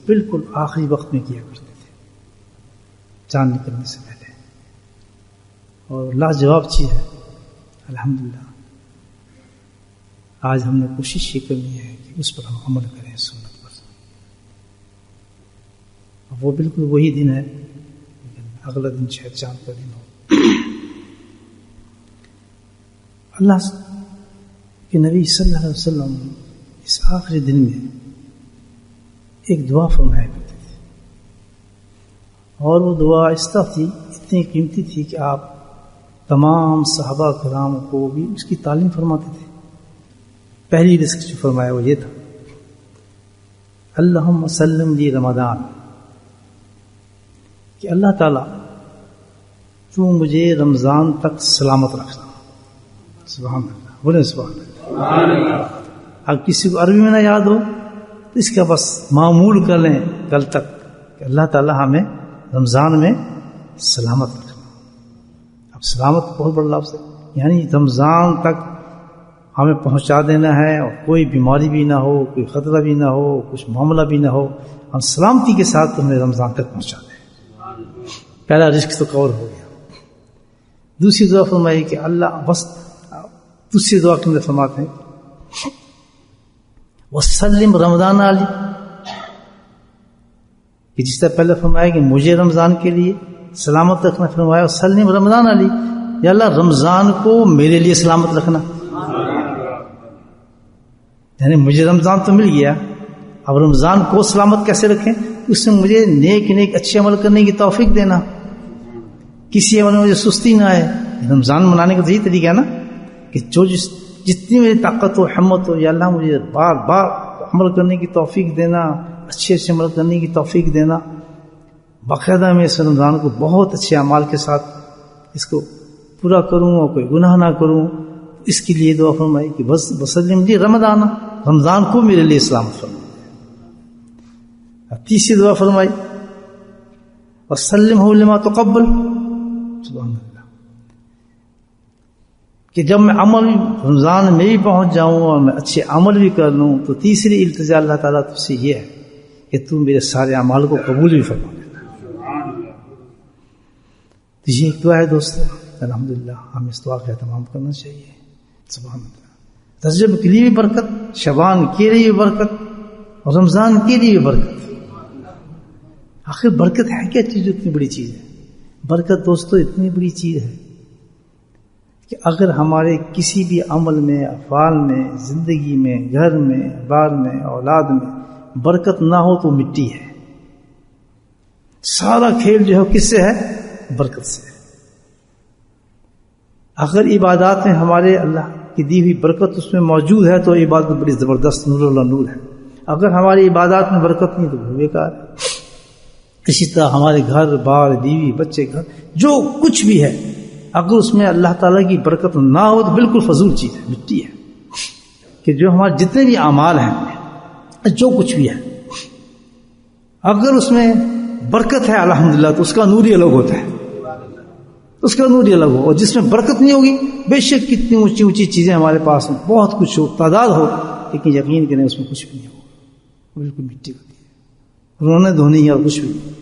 بالکل آخری وقت میں کیا کرتے تھے، جان نکلنے سے پہلے، اور لاجواب چیز ہے الحمدللہ۔ آج ہم نے کوشش یہ کرنی ہے کہ اس پر ہم عمل کریں، سنت پر۔ وہ بالکل وہی دن ہے، اگلا دن شاید چاند کا دن ہو۔ اللہ کے نبی صلی اللہ علیہ وسلم اس آخری دن میں ایک دعا فرمایا کرتے تھے، اور وہ دعا اس طرح تھی، اتنی قیمتی تھی کہ آپ تمام صحابہ کرام کو بھی اس کی تعلیم فرماتے تھے۔ پہلی رزق جو فرمایا وہ یہ تھا، اللہم سلم لی رمضان، کہ اللہ تعالیٰ تو مجھے رمضان تک سلامت رکھنا۔ سبحان اللہ، بولے سبحان اللہ۔ اب کسی کو عربی میں نہ یاد ہو تو اس کا بس معمول کر لیں کل تک کہ اللہ تعالیٰ ہمیں رمضان میں سلامت رکھنا۔ اب سلامت بہت بڑا لفظ ہے، یعنی رمضان تک ہمیں پہنچا دینا ہے، اور کوئی بیماری بھی نہ ہو، کوئی خطرہ بھی نہ ہو، کچھ معاملہ بھی نہ ہو، ہم سلامتی کے ساتھ ہمیں رمضان تک پہنچا دیں۔ پہلا رزق تو کور ہو گیا۔ دوسری دعا فرمائی کہ اللہ، بس دوسری دعا کے اندر فرماتے ہیں وسلم رمضان علی، کہ جس طرح پہلے فرمایا کہ مجھے رمضان کے لیے سلامت رکھنا، فرمایا وسلم رمضان علی، یا اللہ رمضان کو میرے لیے سلامت رکھنا۔ یعنی مجھے رمضان تو مل گیا، اب رمضان کو سلامت کیسے رکھیں؟ اس میں مجھے نیک اچھے عمل کرنے کی توفیق دینا، کسی عمل میں مجھے سستی نہ آئے۔ رمضان منانے کا یہی طریقہ ہے نا کہ جتنی میری طاقت و ہمت ہو، یا اللہ مجھے بار بار عمل کرنے کی توفیق دینا، اچھے عمل کرنے کی توفیق دینا، باقاعدہ میں اس رمضان کو بہت اچھے اعمال کے ساتھ اس کو پورا کروں اور کوئی گناہ نہ کروں۔ اس کے لیے دعا فرمائی کہ بس وسلم لی رمضان، رمضان کو میرے لیے سلامت فرمائی۔ تیسری دعا فرمائی وسلم لما تقبل، سبحان اللہ، کہ جب میں عمل رمضان میں بھی پہنچ جاؤں اور میں اچھے عمل بھی کر لوں تو تیسری التجا اللہ تعالیٰ تجھ سے یہ ہے کہ تم میرے سارے اعمال کو قبول بھی فرما لینا۔ تو یہ ایک دعا ہے دوستو، الحمدللہ ہمیں اس دعا کا اہتمام کرنا چاہیے۔ سبحان اللہ، رجب کے لیے بھی برکت، شعبان کے لیے بھی برکت، اور رمضان کے لیے بھی برکت۔ آخر برکت ہے کیا چیز؟ اتنی بڑی چیز ہے برکت دوستو، اتنی بڑی چیز ہے کہ اگر ہمارے کسی بھی عمل میں، افعال میں، زندگی میں، گھر میں، بال میں، اولاد میں برکت نہ ہو تو مٹی ہے۔ سارا کھیل جو ہے کس سے ہے؟ برکت سے۔ اگر عبادات میں ہمارے اللہ کی دی ہوئی برکت اس میں موجود ہے تو عبادت بڑی زبردست نور اللہ نور ہے۔ اگر ہماری عبادات میں برکت نہیں تو وہ بیکار ہے۔ اسی طرح ہمارے گھر بار، بیوی، بچے، گھر جو کچھ بھی ہے، اگر اس میں اللہ تعالیٰ کی برکت نہ ہو تو بالکل فضول چیز ہے، مٹی ہے۔ کہ جو ہمارے جتنے بھی اعمال ہیں، جو کچھ بھی ہے، اگر اس میں برکت ہے الحمدللہ تو اس کا نور ہی الگ ہوتا ہے، اس کا نور ہی الگ ہو۔ اور جس میں برکت نہیں ہوگی، بے شک کتنی اونچی اونچی چیزیں ہمارے پاس ہیں، بہت کچھ ہو، تعداد ہو، لیکن یقین کریں اس میں کچھ بھی نہیں ہوگا، بالکل مٹی ہوتی ہے، رونے دھونے اور کچھ بھی نہیں۔